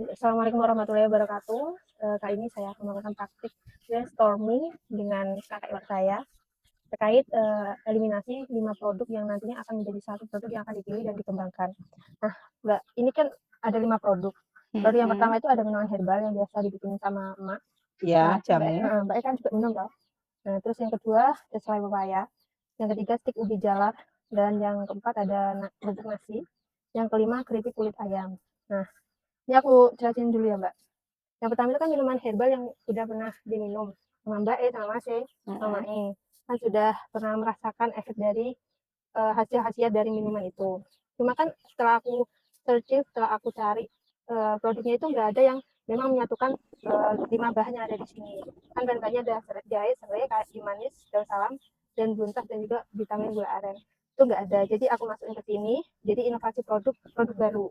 Assalamualaikum warahmatullahi wabarakatuh. Kali ini saya akan melakukan praktik brainstorming dengan kakak ipar saya terkait eliminasi 5 produk yang nantinya akan menjadi satu produk yang akan dipilih dan dikembangkan. Nah, Mbak, ini kan ada 5 produk. Produk yang pertama itu ada minuman herbal yang biasa dibikin sama emak. Ya, Nah, jamu. Mbak kan juga minum toh. Nah, terus yang kedua ada selai pepaya. Yang ketiga stik ubi jalar. Dan yang keempat ada bubuk nasi. Yang kelima keripik kulit ayam. Nah, ini aku jelasin dulu ya, Mbak. Yang pertama itu kan minuman herbal yang sudah pernah diminum sama Mbak sama Mas sama kan sudah pernah merasakan efek dari hasil-khasiat dari minuman itu. Cuma kan setelah aku searching, setelah aku cari produknya itu nggak ada yang memang menyatukan 5 bahan yang ada di sini. Kan bahan-bahannya ada jahe, serai, kayu manis, daun salam, dan buntas dan juga vitamin gula aren. Itu nggak ada. Jadi aku masukin ke sini. Jadi inovasi produk baru.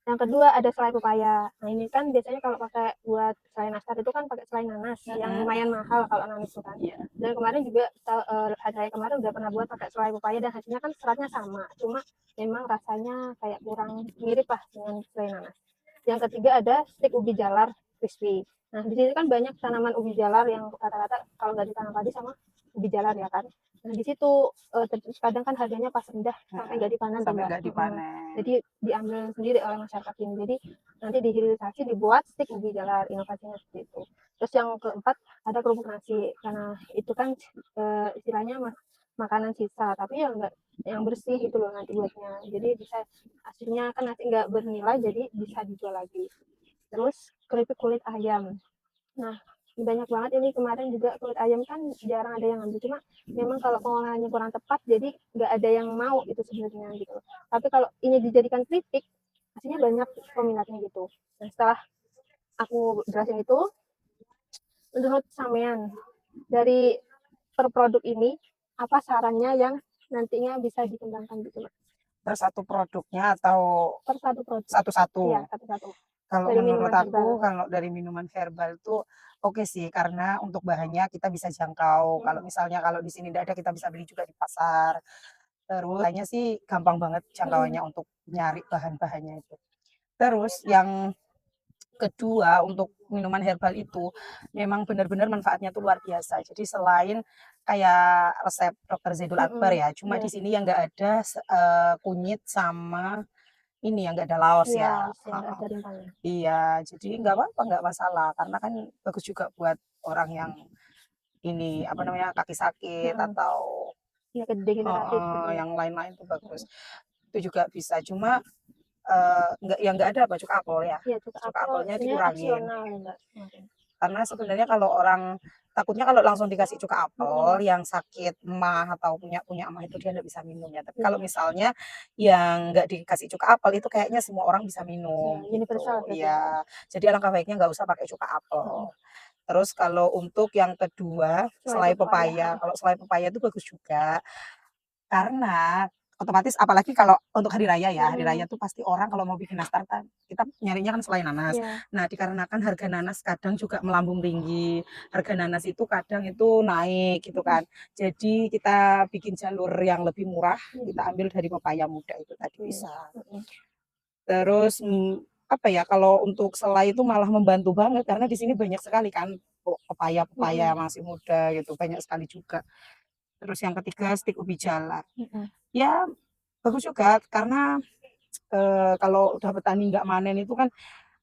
Yang kedua ada selai pepaya. Nah ini kan biasanya kalau pakai buat selai nastar itu kan pakai selai nanas yang lumayan mahal kalau nanas itu kan. Dan kemarin juga saya kemarin udah pernah buat pakai selai pepaya dan hasilnya kan seratnya sama. Cuma memang rasanya kayak kurang mirip lah dengan selai nanas. Yang ketiga ada stik ubi jalar crispy. Nah di sini kan banyak tanaman ubi jalar yang rata-rata kalau nggak ditanam padi sama ubi jalar ya kan. Nah di situ kadang kan harganya pas rendah sampai nggak dipanen Sampai nggak dipanen. jadi diambil sendiri oleh masyarakat ini. Jadi nanti dihilirisasi dibuat stik ubi jalar, inovasinya seperti itu. Terus yang keempat ada kerupuk nasi karena itu kan istilahnya makanan sisa tapi yang enggak yang bersih itu loh nanti buatnya. Jadi bisa aslinya kan nanti nggak bernilai jadi bisa dijual lagi. Terus keripik kulit ayam. Nah, banyak banget ini kemarin juga kulit ayam kan jarang ada yang ambil cuma memang kalau pengolahannya kurang tepat jadi nggak ada yang mau itu sebenarnya gitu. Tapi kalau ini dijadikan keripik aslinya banyak peminatnya gitu. Nah, setelah aku jelasin itu, menurut sampean dari per produk ini apa sarannya yang nantinya bisa dikembangkan gitu, Mas? Per satu produknya atau Per satu produk. satu-satu? Iya, satu-satu. Kalau Dari menurut minuman herbal. aku, kalau dari minuman herbal tuh oke sih, karena untuk bahannya kita bisa jangkau. Kalau misalnya kalau di sini tidak ada, kita bisa beli juga di pasar. Terus hanya sih gampang banget jangkauannya untuk nyari bahan-bahannya itu. Terus yang kedua untuk minuman herbal itu memang benar-benar manfaatnya tuh luar biasa. Jadi selain kayak resep Dokter Zaidul Akbar ya, cuma di sini yang nggak ada kunyit sama ini yang nggak ada laos Iya, ya. yang nggak ada rimpangnya. Iya, jadi nggak apa-apa, nggak masalah karena kan bagus juga buat orang yang ini apa namanya kaki sakit atau Ya, degeneratif gitu ya. yang lain-lain tuh bagus. Itu juga bisa. Cuma nggak yang nggak ada apa cuka apel ya. Iya, cuka Cuka apel apelnya sebenarnya dikurangin. opsional ya, Mbak. Kemarin. Karena sebenarnya kalau orang takutnya kalau langsung dikasih cuka apel yang sakit emah atau punya punya emah itu dia nggak bisa minum ya. Tapi kalau Iya, misalnya yang nggak dikasih cuka apel itu kayaknya semua orang bisa iya, minum universal gitu. berarti ya. Iya. Jadi alangkah baiknya nggak usah pakai cuka apel. Terus kalau untuk yang kedua, Selai selai pepaya. pepaya. Kalau selai pepaya itu bagus juga karena otomatis apalagi kalau untuk hari raya ya, hari raya tuh pasti orang kalau mau bikin nastar kan kita nyarinya kan selai nanas. Iya. Nah, dikarenakan harga nanas kadang juga melambung tinggi, harga nanas itu kadang itu naik gitu kan. Jadi kita bikin jalur yang lebih murah, kita ambil dari pepaya muda itu tadi bisa. Terus apa ya, kalau untuk selai itu malah membantu banget karena di sini banyak sekali kan pepaya-pepaya masih muda gitu, banyak sekali juga. Terus yang ketiga stik ubi jalar. Ya bagus juga karena, kalau udah petani nggak manen itu kan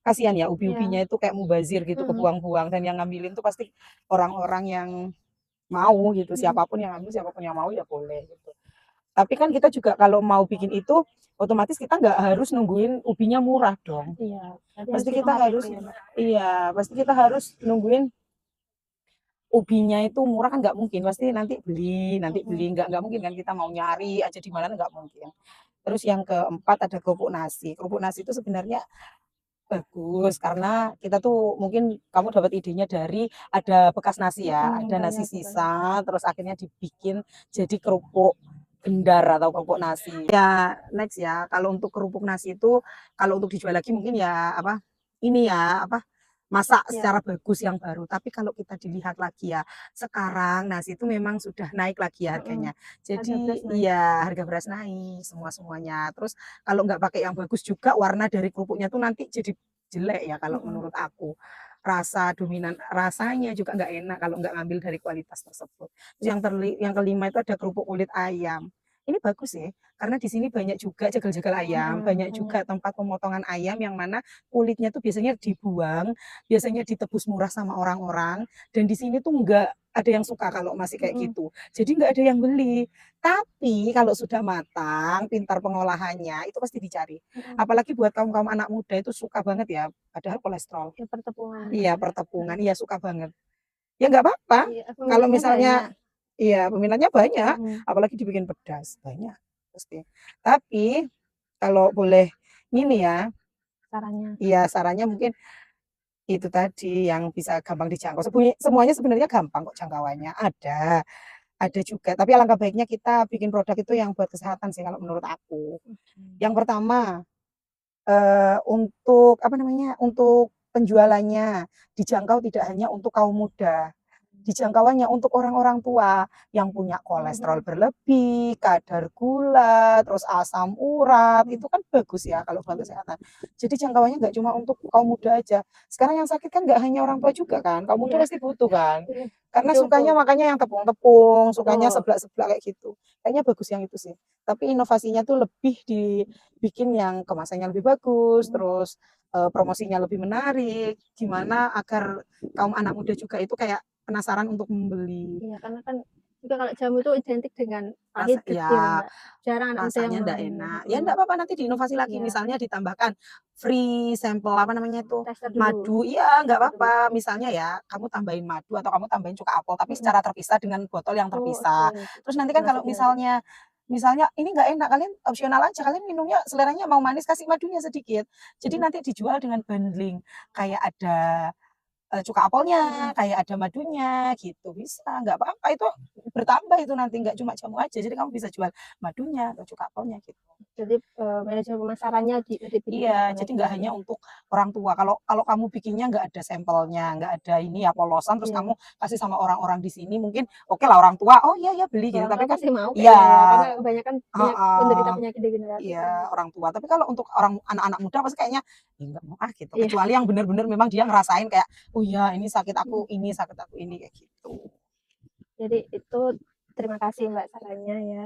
kasihan ya Iya. ubi-ubinya itu kayak mubazir gitu kebuang-buang dan yang ngambilin tuh pasti orang-orang yang mau gitu, siapapun yang ambil, siapapun yang mau ya boleh gitu. Tapi kan kita juga kalau mau bikin itu, otomatis kita nggak harus nungguin ubinya murah dong. Iya, berarti harus Pasti kita hitung HPP harus ya, Mbak. iya, pasti kita harus nungguin ubinya itu murah kan nggak mungkin, pasti nanti beli, nggak mungkin kan kita mau nyari aja di mana nggak mungkin. Terus yang keempat ada kerupuk nasi. Kerupuk nasi itu sebenarnya bagus karena kita tuh mungkin kamu dapat idenya dari ada bekas nasi ya, ada nasi Banyak pokoknya. sisa terus akhirnya dibikin jadi kerupuk gendar atau kerupuk nasi. Ya next ya, kalau untuk kerupuk nasi itu kalau untuk dijual lagi mungkin ya apa ini ya apa masak Ya, secara bagus yang baru. Tapi kalau kita dilihat lagi ya, sekarang nasi itu memang sudah naik lagi ya harganya. harga beras Jadi naik. iya harga beras naik semua-semuanya. Terus kalau nggak pakai yang bagus juga warna dari kerupuknya tuh nanti jadi jelek ya kalau Mm-mm. menurut aku. Rasa dominan rasanya juga nggak enak kalau nggak ngambil dari kualitas tersebut. Terus yang kelima itu ada kerupuk kulit ayam. Ini bagus ya, karena di sini banyak juga jagal-jagal ayam, banyak juga tempat pemotongan ayam yang mana kulitnya tuh biasanya dibuang, biasanya ditebus murah sama orang-orang, dan di sini tuh nggak ada yang suka kalau masih kayak Mm-mm. gitu. Jadi nggak ada yang beli. Tapi kalau sudah matang, pintar pengolahannya, itu pasti dicari. Mm-mm. Apalagi buat kaum-kaum anak muda itu suka banget ya, padahal kolesterol. Ya, pertepungan. Iya, pertepungan, iya suka banget. Ya nggak apa-apa. Iya, Kalau peminatnya misalnya banyak. iya, peminatnya banyak, Mm-mm. apalagi dibikin pedas, banyak pasti. Tapi kalau boleh gini ya, Caranya. iya sarannya mungkin itu tadi yang bisa gampang dijangkau. Semuanya sebenarnya gampang kok jangkauannya. Ada juga. Tapi alangkah baiknya kita bikin produk itu yang buat kesehatan sih kalau menurut aku. Yang pertama, untuk apa namanya, untuk penjualannya dijangkau tidak hanya untuk kaum muda, dijangkauannya untuk orang-orang tua yang punya kolesterol berlebih, kadar gula, terus asam urat, itu kan bagus ya kalau buat kesehatan. Jadi jangkauannya nggak cuma untuk kaum muda aja. Sekarang yang sakit kan nggak hanya orang tua juga kan, kaum muda Iya, pasti butuh kan. iya, Karena betul, betul. sukanya makanya yang tepung-tepung, sukanya Betul. seblak-seblak kayak gitu. Kayaknya bagus yang itu sih. Tapi inovasinya tuh lebih dibikin yang kemasannya lebih bagus, terus promosinya lebih menarik, gimana agar kaum anak muda juga itu kayak penasaran untuk membeli. Iya, karena kan juga kalau jamu itu identik dengan pahit, Rasa getir, ya Mbak. Jarang anak muda yang rasanya ndak mau. enak. Ya ndak apa-apa nanti diinovasi lagi, Iya, misalnya ditambahkan free sampel apa namanya itu, tester dulu. madu. Iya, nggak apa-apa. Misalnya ya, kamu tambahin madu atau kamu tambahin cuka apel, tapi Mm-mm. secara terpisah dengan botol yang Oh, oke. terpisah. Terus nanti kan kalau Masuknya. misalnya misalnya ini nggak enak, kalian opsional aja, kalian minumnya seleranya mau manis, kasih madunya sedikit. Jadi Mm-mm. nanti dijual dengan bundling, kayak ada cuka apelnya, Mm-mm. kayak ada madunya gitu, bisa, nggak apa-apa itu bertambah itu nanti, nggak cuma jamu aja, jadi kamu bisa jual madunya atau cuka apelnya gitu. Jadi manajemen pemasarannya Iya, ditingkatkan jadi lagi. nggak hanya untuk orang tua, kalau kalau kamu bikinnya nggak ada sampelnya, nggak ada ini ya polosan, terus Iya, kamu kasih sama orang-orang di sini mungkin oke lah orang tua, "Oh iya ya beli," gitu, orang tua tapi kan pasti mau iya, kayaknya ya, karena kebanyakan penderita heeh, penyakit degeneratif iya kan. orang tua, tapi kalau untuk orang anak-anak muda pasti kayaknya, "Ih nggak mau ah," gitu, Iya. kecuali yang bener-bener memang dia ngerasain kayak, "Oh iya ini sakit aku ini," kayak gitu. Jadi itu terima kasih Mbak sarannya ya.